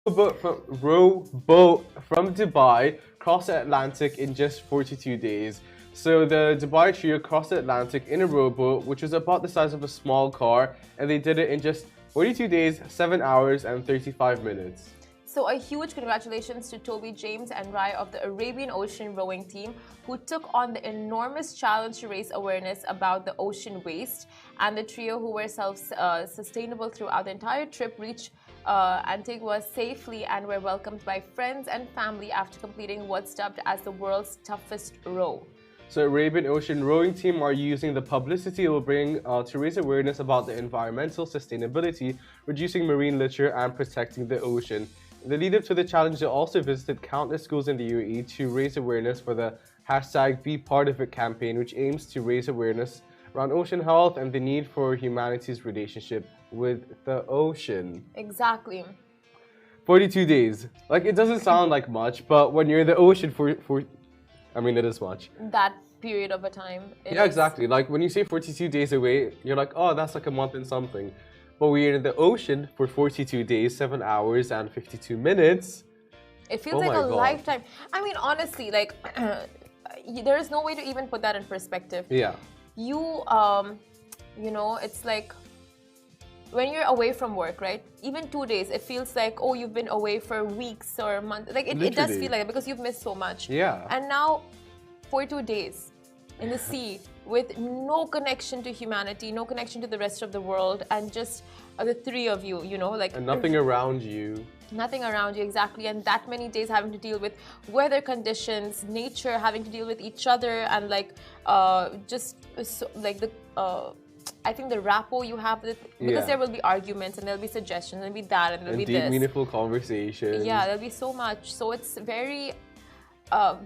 Rowboat from Dubai crossed the Atlantic in just 42 days. So the Dubai trio crossed the Atlantic in a rowboat, which was about the size of a small car, and they did it in just 42 days, 7 hours, and 35 minutes. So a huge congratulations to Toby, James and Rai of the Arabian Ocean rowing team who took on the enormous challenge to raise awareness about the ocean waste. And the trio, who were self-sustainable throughout the entire trip, reached Antigua safely and were welcomed by friends and family after completing what's dubbed as the world's toughest row. So Arabian Ocean rowing team are using the publicity it will bring to raise awareness about the environmental sustainability, reducing marine litter and protecting the ocean. In the lead up to the challenge, they also visited countless schools in the UAE to raise awareness for the hashtag Be Part of It campaign, which aims to raise awareness around ocean health and the need for humanity's relationship with the ocean. Exactly. 42 days. Like, it doesn't sound like much, but when you're in the ocean I mean, it is much. That period of a time. Yeah, exactly. Like, when you say 42 days away, you're like, oh, that's like a month and something. But we're in the ocean for 42 days, 7 hours and 52 minutes. It feels like a lifetime. I mean, honestly, like, there is no way to even put that in perspective. Yeah. You know, it's like when you're away from work, right? Even 2 days, it feels like, oh, you've been away for weeks or months. Like, it does feel like it because you've missed so much. Yeah. And now, 42 days in the sea with no connection to humanity, no connection to the rest of the world, and just the three of you, you know, like... And nothing around you. Nothing around you, exactly. And that many days having to deal with weather conditions, nature, having to deal with each other, and like I think the rapport you have with, because there will be arguments and there'll be suggestions and there'll be that and there'll be deep, this. meaningful conversations. Yeah, there'll be so much. So it's very,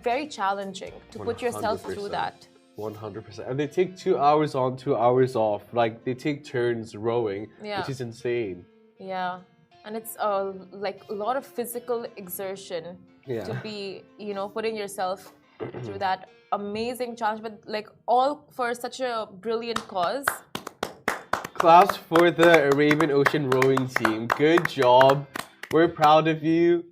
very challenging to put yourself through that. 100%. And they take 2 hours on, 2 hours off. Like, they take turns rowing, which is insane. Yeah. And it's like a lot of physical exertion to be, you know, putting yourself through that amazing challenge, but like all for such a brilliant cause. Claps for the Arabian Ocean rowing team. Good job. We're proud of you.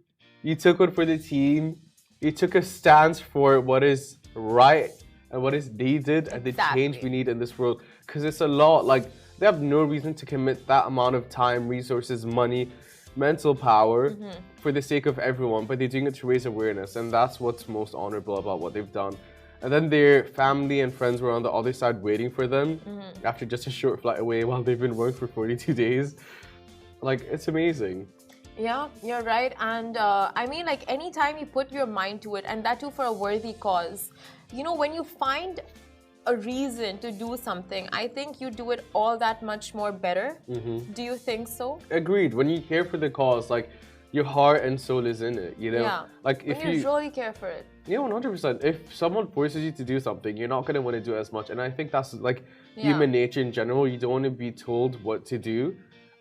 You took one for the team. You took a stance for what is right and what is needed and the change we need in this world. Because it's a lot. Like, they have no reason to commit that amount of time, resources, money, mental power for the sake of everyone, but they're doing it to raise awareness, and that's what's most honorable about what they've done. And then their family and friends were on the other side waiting for them after just a short flight away while they've been working for 42 days. Like, it's amazing. Yeah, you're right. And I mean, like, anytime you put your mind to it, and that too for a worthy cause, you know, when you find a reason to do something, I think you do it all that much more better. Do you think so? Agreed. When you care for the cause, like, your heart and soul is in it, you know? Yeah. Like, if you really care for it. Yeah, 100%. If someone forces you to do something, you're not going to want to do as much. And I think that's, like, human nature in general. You don't want to be told what to do.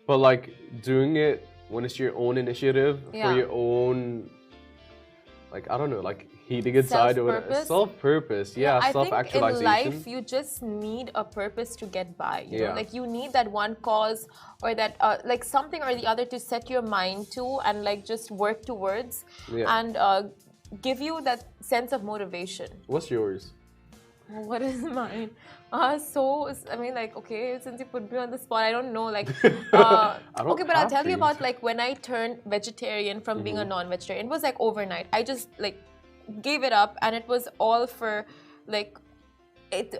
But, like, doing it when it's your own initiative, for your own, like, I don't know, like, healing inside or whatever. Self-purpose, self-actualization. I think in life, you just need a purpose to get by, you know? Like, you need that one cause or that, like, something or the other to set your mind to and, like, just work towards and give you that sense of motivation. What's yours? What is mine? So, I mean, like, okay, since you put me on the spot, I don't know, like, okay, but I'll tell you about, like, when I turned vegetarian from being a non-vegetarian. It was, like, overnight. I just, like, gave it up, and it was all for, like,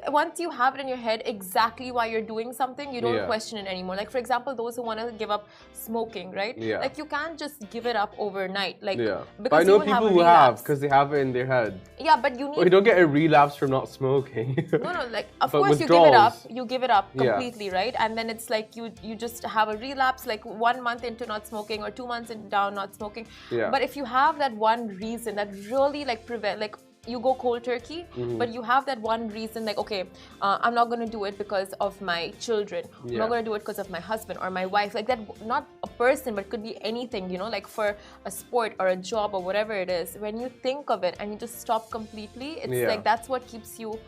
once you have it in your head exactly why you're doing something, you don't question it anymore. Like, for example, those who want to give up smoking, right? Like, you can't just give it up overnight. Like, because but I know people who have, because they have it in their head. Yeah, but you need... Well, you don't get a relapse from not smoking. No, like, of course you give it up. You give it up completely, right? And then it's like you just have a relapse, like 1 month into not smoking or 2 months into down not smoking. But if you have that one reason that really, like, like, you go cold turkey, but you have that one reason, like, okay, I'm not going to do it because of my children. I'm not going to do it because of my husband or my wife. Like, that, not a person, but could be anything, you know, like for a sport or a job or whatever it is. When you think of it and you just stop completely, it's like that's what keeps you,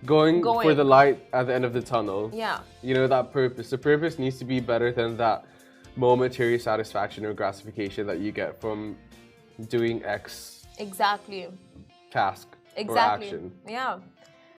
going for the light at the end of the tunnel. Yeah. You know, that purpose. The purpose needs to be better than that momentary satisfaction or gratification that you get from doing X exactly task exactly or action. yeah